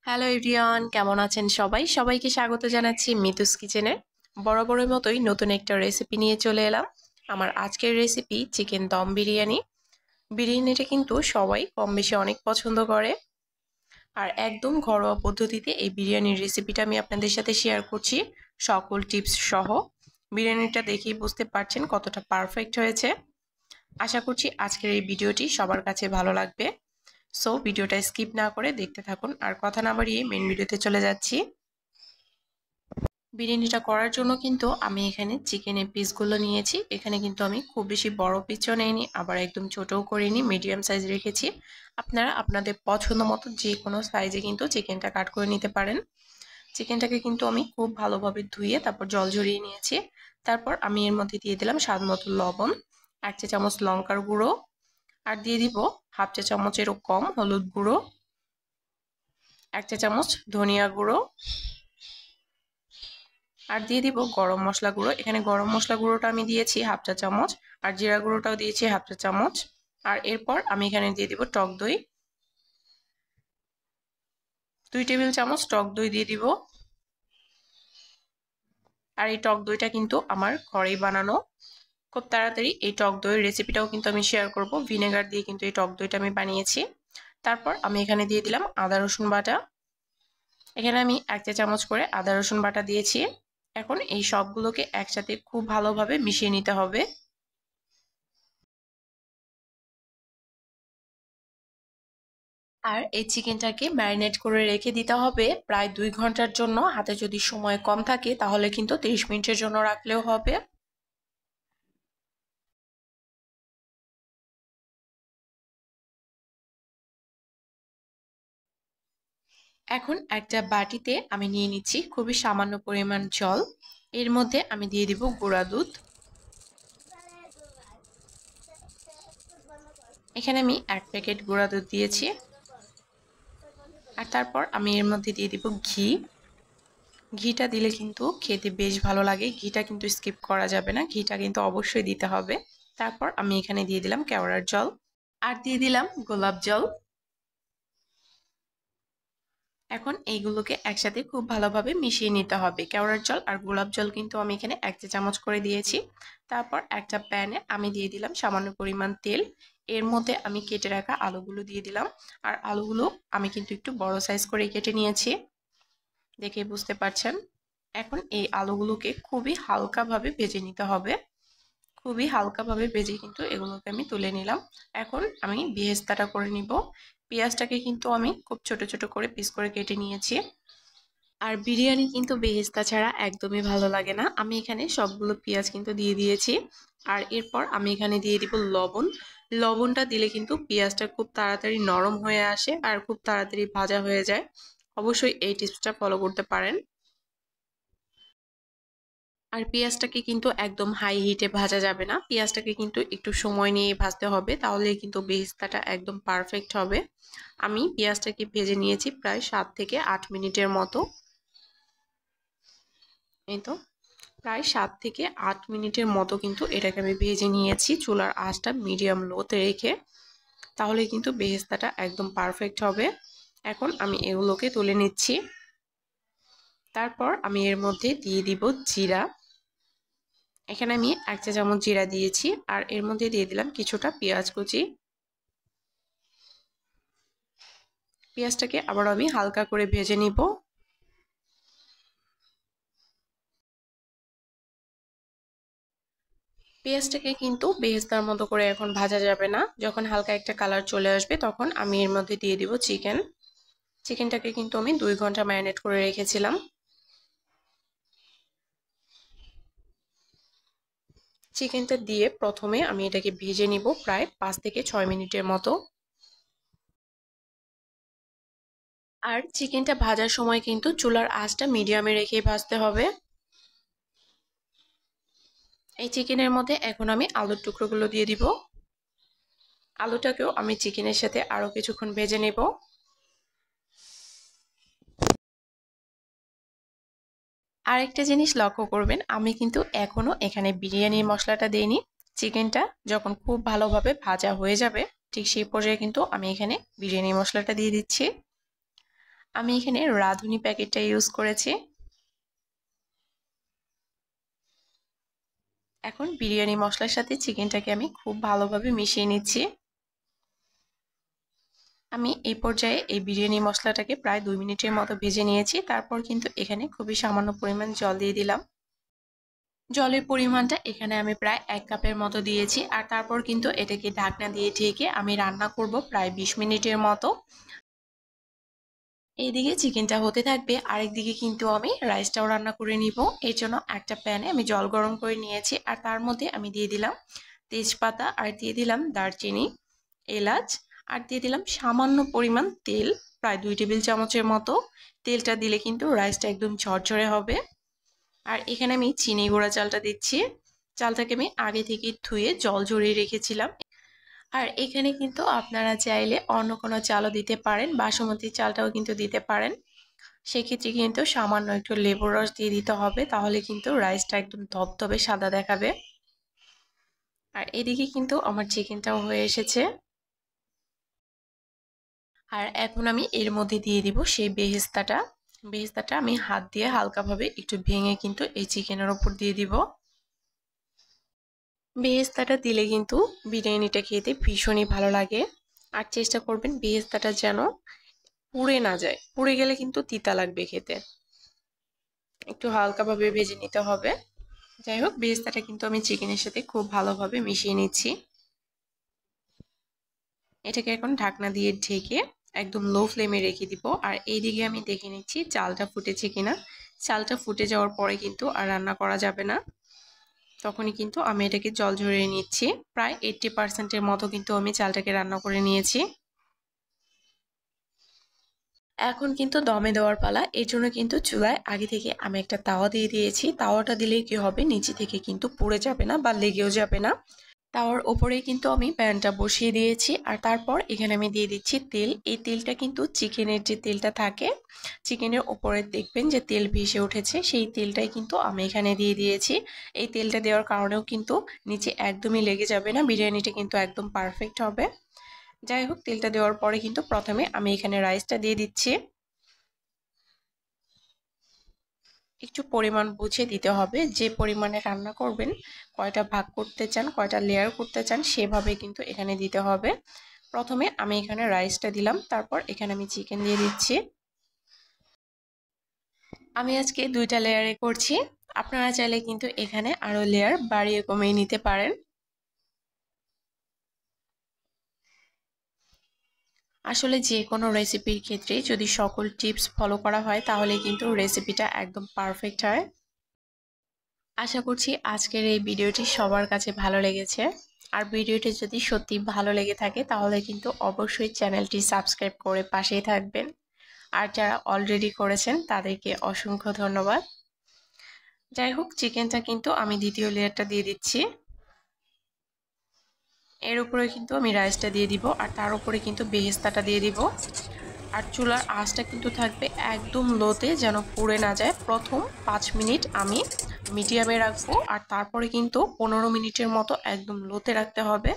Hello everyone, কেমন আছেন সবাই? সবাইকে স্বাগত জানাচ্ছি মিতুস কিচেনে। বরাবরের মতোই নতুন একটা রেসিপি নিয়ে চলে এলাম। আমার আজকের রেসিপি চিকেন দম বিরিয়ানি। বিরিয়ানিটা কিন্তু সবাই কম বেশি অনেক পছন্দ করে, আর একদম ঘরোয়া পদ্ধতিতে এই বিরিয়ানির রেসিপিটা আমি আপনাদের সাথে শেয়ার করছি, সকল টিপস সহ। বিরিয়ানিটা দেখেই বুঝতে পারছেন কতটা পারফেক্ট হয়েছে। আশা করছি আজকের এই ভিডিওটি সবার কাছে ভালো লাগবে। সো ভিডিওটা স্কিপ না করে দেখতে থাকুন, আর কথা না বাড়িয়ে মেন ভিডিওতে চলে যাচ্ছি। বিরিয়ানিটা করার জন্য কিন্তু আমি এখানে চিকেনের পিসগুলো নিয়েছি। এখানে কিন্তু আমি খুব বেশি বড় পিসও নেইনি, আবার একদম ছোটও করিনি, মিডিয়াম সাইজ রেখেছি। আপনারা আপনাদের পছন্দ মতো যে কোনো সাইজে কিন্তু চিকেনটা কাট করে নিতে পারেন। চিকেনটাকে কিন্তু আমি খুব ভালোভাবে ধুয়ে তারপর জল ঝরিয়ে নিয়েছি। তারপর আমি এর মধ্যে দিয়ে দিলাম স্বাদ মতো লবণ, 1 চা চামচ লঙ্কার গুঁড়ো, আর দিয়ে দিব 1/2 চা চামচেরও কম হলুদ গুঁড়ো, 1 চা চামচ ধনিয়া গুঁড়ো, আর দিয়ে দিব গরম মশলা গুঁড়ো। এখানে গরম মশলা গুঁড়োটা আমি দিয়েছি 1/2 চা চামচ, আর জিরা গুঁড়োটাও দিয়েছি 1/2 চা চামচ। আর এরপর আমি এখানে দিয়ে দিব টক দই, 2 টেবিল চামচ টক দই দিয়ে দিব। আর এই টক দইটা কিন্তু আমার ঘরেই বানানো। খুব তাড়াতাড়ি এই টক দইয়ের রেসিপিটাও কিন্তু আমি শেয়ার করব। ভিনেগার দিয়ে কিন্তু এই টক দইটা আমি বানিয়েছি। তারপর আমি এখানে দিয়ে দিলাম আদা রসুন বাটা। এখানে আমি 1 চা চামচ করে আদা রসুন বাটা দিয়েছি। এখন এই সবগুলোকে একসাথে খুব ভালোভাবে মিশিয়ে নিতে হবে। আর এই চিকেনটাকে ম্যারিনেট করে রেখে দিতে হবে প্রায় 2 ঘন্টার জন্য। হাতে যদি সময় কম থাকে তাহলে কিন্তু 30 মিনিটের জন্য রাখলেও হবে। এখন একটা বাটিতে আমি নিয়ে নিচ্ছি খুবই সামান্য পরিমাণ জল। এর মধ্যে আমি দিয়ে দিব গুঁড়া দুধ। এখানে আমি 1 প্যাকেট গুঁড়া দুধ দিয়েছি। আর তারপর আমি এর মধ্যে দিয়ে দিব ঘি। ঘিটা দিলে কিন্তু খেতে বেশ ভালো লাগে। ঘিটা কিন্তু স্কিপ করা যাবে না, ঘিটা কিন্তু অবশ্যই দিতে হবে। তারপর আমি এখানে দিয়ে দিলাম কেওড়ার জল, আর দিয়ে দিলাম গোলাপ জল। এখন এইগুলোকে একসাথে খুব ভালোভাবে মিশিয়ে নিতে হবে। কেওড়ার জল আর গোলাপ জল কিন্তু আমি এখানে 1 চা চামচ করে দিয়েছি। তারপর একটা প্যানে আমি দিয়ে দিলাম সামান্য পরিমাণ তেল। এর মধ্যে আমি কেটে রাখা আলুগুলো দিয়ে দিলাম। আর আলুগুলো আমি কিন্তু একটু বড় সাইজ করে কেটে নিয়েছি, দেখে বুঝতে পারছেন। এখন এই আলুগুলোকে খুবই হালকাভাবে ভেজে নিতে হবে। খুবই হালকাভাবে ভেজে কিন্তু এগুলোকে আমি তুলে নিলাম। এখন আমি বেরেস্তাটা করে নিব। পেঁয়াজটাকে কিন্তু আমি খুব ছোট ছোট করে পিস করে কেটে নিয়েছি। আর বিরিয়ানি কিন্তু বেরেস্তা ছাড়া একদমই ভালো লাগে না। আমি এখানে সবগুলো পেঁয়াজ কিন্তু দিয়ে দিয়েছি। আর এরপর আমি এখানে দিয়ে দিব লবণ। লবণটা দিলে কিন্তু পেঁয়াজটা খুব তাড়াতাড়ি নরম হয়ে আসে আর খুব তাড়াতাড়ি ভাজা হয়ে যায়। অবশ্যই এই টিপসটা ফলো করতে পারেন। আর পেঁয়াজটাকে কিন্তু একদম হাই হিটে ভাজা যাবে না, পেঁয়াজটাকে কিন্তু একটু সময় নিয়ে ভাজতে হবে, তাহলে কিন্তু বেরেস্তাটা একদম পারফেক্ট হবে। আমি পেঁয়াজটাকে ভেজে নিয়েছি প্রায় 7 থেকে 8 মিনিটের মতো। এই তো প্রায় 7 থেকে 8 মিনিটের মতো কিন্তু এটাকে আমি ভেজে নিয়েছি চুলার আঁচটা মিডিয়াম লোতে রেখে। তাহলে কিন্তু বেরেস্তাটা একদম পারফেক্ট হবে। এখন আমি এগুলোকে তুলে নিচ্ছি। তারপর আমি এর মধ্যে দিয়ে দিব জিরা। এখানে আমি 1 চা চামচ জিরা দিয়েছি, আর এর মধ্যে দিয়ে দিলাম কিছুটা পেঁয়াজ কুচি। পেঁয়াজটাকে আবার আমি হালকা করে ভেজে নিব। পেঁয়াজটাকে কিন্তু বেরেস্তার মতো করে এখন ভাজা যাবে না। যখন হালকা একটা কালার চলে আসবে তখন আমি এর মধ্যে দিয়ে দিব চিকেন। চিকেনটাকে কিন্তু আমি 2 ঘন্টা ম্যারিনেট করে রেখেছিলাম। চিকেনটা দিয়ে প্রথমে আমি এটাকে ভেজে নিব প্রায় 5 থেকে 6 মিনিটের মতো। আর চিকেনটা ভাজার সময় কিন্তু চুলার আঁচটা মিডিয়ামে রেখে ভাজতে হবে। এই চিকেনের মধ্যে এখন আমি আলুর টুকরোগুলো দিয়ে দিব। আলুটাকেও আমি চিকেনের সাথে আরো কিছুক্ষণ ভেজে নেব। আরেকটা জিনিস লক্ষ্য করবেন, আমি কিন্তু এখনো এখানে বিরিয়ানির মশলাটা দেইনি। চিকেনটা যখন খুব ভালোভাবে ভাজা হয়ে যাবে ঠিক সেই পর্যায়ে কিন্তু আমি এখানে বিরিয়ানি মশলাটা দিয়ে দিচ্ছি। আমি এখানে রাঁধুনি প্যাকেটটা ইউজ করেছি। এখন বিরিয়ানি মশলার সাথে চিকেনটাকে আমি খুব ভালোভাবে মিশিয়ে নিচ্ছি। আমি এই পর্যায়ে এই বিরিয়ানি মশলাটাকে প্রায় 2 মিনিটের মতো ভেজে নিয়েছি। তারপর কিন্তু এখানে খুবই সামান্য পরিমাণ জল দিয়ে দিলাম। জলের পরিমাণটা এখানে আমি প্রায় 1 কাপের মতো দিয়েছি। আর তারপর কিন্তু এটাকে ঢাকনা দিয়ে ঢেকে আমি রান্না করব প্রায় 20 মিনিটের মতো। এইদিকে চিকেনটা হতে থাকবে, আরেকদিকে কিন্তু আমি রাইসটাও রান্না করে নিব। এর জন্য একটা প্যানে আমি জল গরম করে নিয়েছি, আর তার মধ্যে আমি দিয়ে দিলাম তেজপাতা, আর দিয়ে দিলাম দারচিনি, এলাচ, আর দিয়ে দিলাম সামান্য পরিমাণ তেল, প্রায় 2 টেবিল চামচের মতো। তেলটা দিলে কিন্তু রাইসটা একদম ঝরঝরে হবে। আর এখানে আমি চিনি গুঁড়া চালটা দিচ্ছি। চালটাকে আমি আগে থেকে ধুয়ে জল ঝরিয়ে রেখেছিলাম। আর এখানে কিন্তু আপনারা চাইলে অন্য কোনো চালও দিতে পারেন, বাসমতি চালটাও কিন্তু দিতে পারেন। সেক্ষেত্রে কিন্তু সামান্য একটু লেবুর রস দিয়ে দিতে হবে, তাহলে কিন্তু রাইসটা একদম ধবধবে সাদা দেখাবে। আর এদিকে কিন্তু আমার চিকেনটাও হয়ে এসেছে। আর এখন আমি এর মধ্যে দিয়ে দিব সেই বেরেস্তাটা। বেরেস্তাটা আমি হাত দিয়ে হালকাভাবে একটু ভেঙে কিন্তু এই চিকেনের ওপর দিয়ে দিব। বেরেস্তাটা দিলে কিন্তু বিরিয়ানিটা খেতে ভীষণই ভালো লাগে। আর চেষ্টা করবেন বেরেস্তাটা যেন পুড়ে না যায়, পুড়ে গেলে কিন্তু তিতা লাগবে খেতে। একটু হালকাভাবে ভেজে নিতে হবে। যাই হোক, বেরেস্তাটা কিন্তু আমি চিকেনের সাথে খুব ভালোভাবে মিশিয়ে নিচ্ছি। এটাকে এখন ঢাকনা দিয়ে ঢেকে একদম লো ফ্লেমে রেখে দিব। আর এইদিকে আমি দেখে নিচ্ছি চালটা ফুটেছে কিনা। চালটা ফুটে যাওয়ার পরে কিন্তু আর রান্না করা যাবে না, তখনই কিন্তু আমি এটাকে জল ঝরিয়ে নিচ্ছি। প্রায় 80% মতো কিন্তু আমি চালটাকে রান্না করে নিয়েছি। এখন কিন্তু দমে দেওয়ার পালা। এর জন্য কিন্তু চুলায় আগে থেকে আমি একটা তাওয়া দিয়ে দিয়েছি। তাওয়াটা দিলেই কি হবে, নিচে থেকে কিন্তু পুড়ে যাবে না বা লেগেও যাবে না। তাওয়ার ওপরেই কিন্তু আমি প্যানটা বসিয়ে দিয়েছি। আর তারপর এখানে আমি দিয়ে দিচ্ছি তেল। এই তেলটা কিন্তু চিকেনের যে তেলটা থাকে, চিকেনের ওপরে দেখবেন যে তেল ভেসে উঠেছে, সেই তেলটাই কিন্তু আমি এখানে দিয়ে দিয়েছি। এই তেলটা দেওয়ার কারণেও কিন্তু নিচে একদমই লেগে যাবে না, বিরিয়ানিটা কিন্তু একদম পারফেক্ট হবে। যাই হোক, তেলটা দেওয়ার পরে কিন্তু প্রথমে আমি এখানে রাইসটা দিয়ে দিচ্ছি। একটু পরিমাণ বুঝে দিতে হবে, যে পরিমাণে রান্না করবেন, কয়টা ভাগ করতে চান, কয়টা লেয়ার করতে চান, সেভাবে কিন্তু এখানে দিতে হবে। প্রথমে আমি এখানে রাইসটা দিলাম, তারপর এখানে আমি চিকেন দিয়ে দিচ্ছি। আমি আজকে 2টা লেয়ারে করছি। আপনারা চাইলে কিন্তু এখানে আরো লেয়ার বাড়িয়ে কমিয়ে নিতে পারেন। আসলে যে কোনো রেসিপির ক্ষেত্রে যদি সকল টিপস ফলো করা হয়, তাহলে কিন্তু রেসিপিটা একদম পারফেক্ট হয়। আশা করছি আজকের এই ভিডিওটি সবার কাছে ভালো লেগেছে। আর ভিডিওটি যদি সত্যি ভালো লেগে থাকে, তাহলে কিন্তু অবশ্যই চ্যানেলটি সাবস্ক্রাইব করে পাশেই থাকবেন। আর যারা অলরেডি করেছেন তাদেরকে অসংখ্য ধন্যবাদ। যাই হোক, চিকেনটা কিন্তু আমি দ্বিতীয় লেয়ারটা দিয়ে দিচ্ছি। এর উপরে কিন্তু আমি রাইসটা দিয়ে দিব, আর তার উপরে কিন্তু বেরেস্তাটা দিয়ে দিব। আর চুলার আঁচটা কিন্তু থাকবে একদম লোতে, যেন পুড়ে না যায়। প্রথম 5 মিনিট আমি মিডিয়ামে রাখবো, আর তারপরে কিন্তু 15 মিনিটের মতো একদম লোতে রাখতে হবে।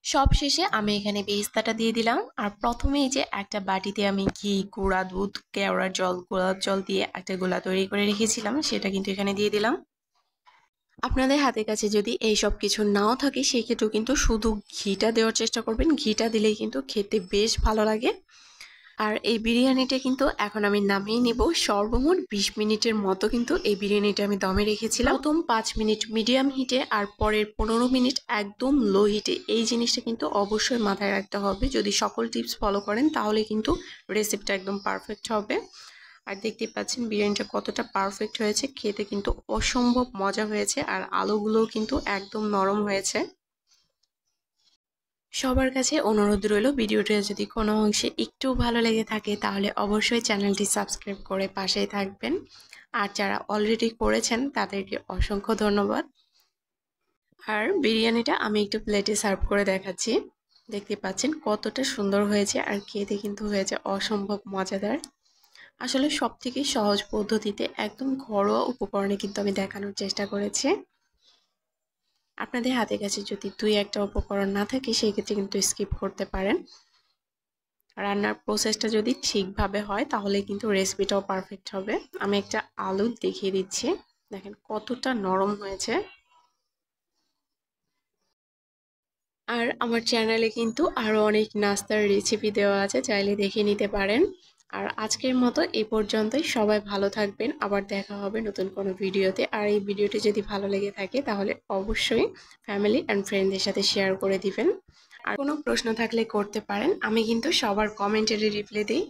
সব শেষে আমি এখানে বেরেস্তাটা দিয়ে দিলাম। আর প্রথমেই যে একটা বাটিতে আমি ঘি, গুঁড়া দুধ, কেওড়ার জল, গোলাপ জল দিয়ে একটা গোলা তৈরি করে রেখেছিলাম, সেটা কিন্তু এখানে দিয়ে দিলাম। আপনাদের হাতের কাছে যদি এই সব কিছু নাও থাকে, সেই ক্ষেত্রেও কিন্তু শুধু ঘিটা দেওয়ার চেষ্টা করবেন। ঘিটা দিলেই কিন্তু খেতে বেশ ভালো লাগে। আর এই বিরিয়ানিটা কিন্তু এখন আমি নামিয়ে নিব। সর্বমোট 20 মিনিটের মতো কিন্তু এই বিরিয়ানিটা আমি দমে রেখেছিলাম। প্রথম 5 মিনিট মিডিয়াম হিটে, আর পরের 15 মিনিট একদম লো হিটে। এই জিনিসটা কিন্তু অবশ্যই মাথায় রাখতে হবে। যদি সকল টিপস ফলো করেন, তাহলে কিন্তু রেসিপিটা একদম পারফেক্ট হবে। আর দেখতে পাচ্ছেন বিরিয়ানিটা কতটা পারফেক্ট হয়েছে, খেতে কিন্তু অসম্ভব মজা হয়েছে। আর আলুগুলোও কিন্তু একদম নরম হয়েছে। সবার কাছে অনুরোধ রইল, ভিডিওটা যদি কোনো অংশে একটু ভালো লেগে থাকে, তাহলে অবশ্যই চ্যানেলটি সাবস্ক্রাইব করে পাশেই থাকবেন। আর যারা অলরেডি করেছেন তাদেরকে অসংখ্য ধন্যবাদ। আর বিরিয়ানিটা আমি একটু প্লেটে সার্ভ করে দেখাচ্ছি। দেখতে পাচ্ছেন কতটা সুন্দর হয়েছে, আর খেতে কিন্তু হয়েছে অসম্ভব মজাদার। আসলে সবথেকে সহজ পদ্ধতিতে একদম ঘরোয়া উপকরণে কিন্তু আমি দেখানোর চেষ্টা করেছি। আপনাদের হাতের কাছে যদি 2-1টা উপকরণ না থাকে, সেই ক্ষেত্রে কিন্তু স্কিপ করতে পারেন। রান্নার প্রসেসটা যদি ঠিকভাবে হয় তাহলে কিন্তু রেসিপিটাও পারফেক্ট হবে। আমি একটা আলু দেখিয়ে দিচ্ছি, দেখেন কতটা নরম হয়েছে। আর আমার চ্যানেলে কিন্তু আরো অনেক নাস্তার রেসিপি দেওয়া আছে, চাইলে দেখে নিতে পারেন। আর আজকের মতো এই পর্যন্তই। সবাই ভালো থাকবেন, আবার দেখা হবে নতুন কোনো ভিডিওতে। আর এই ভিডিওটি যদি ভালো লেগে থাকে তাহলে অবশ্যই ফ্যামিলি অ্যান্ড ফ্রেন্ডদের সাথে শেয়ার করে দিবেন। আর কোনো প্রশ্ন থাকলে করতে পারেন, আমি কিন্তু সবার কমেন্টেরই রিপ্লাই দিই।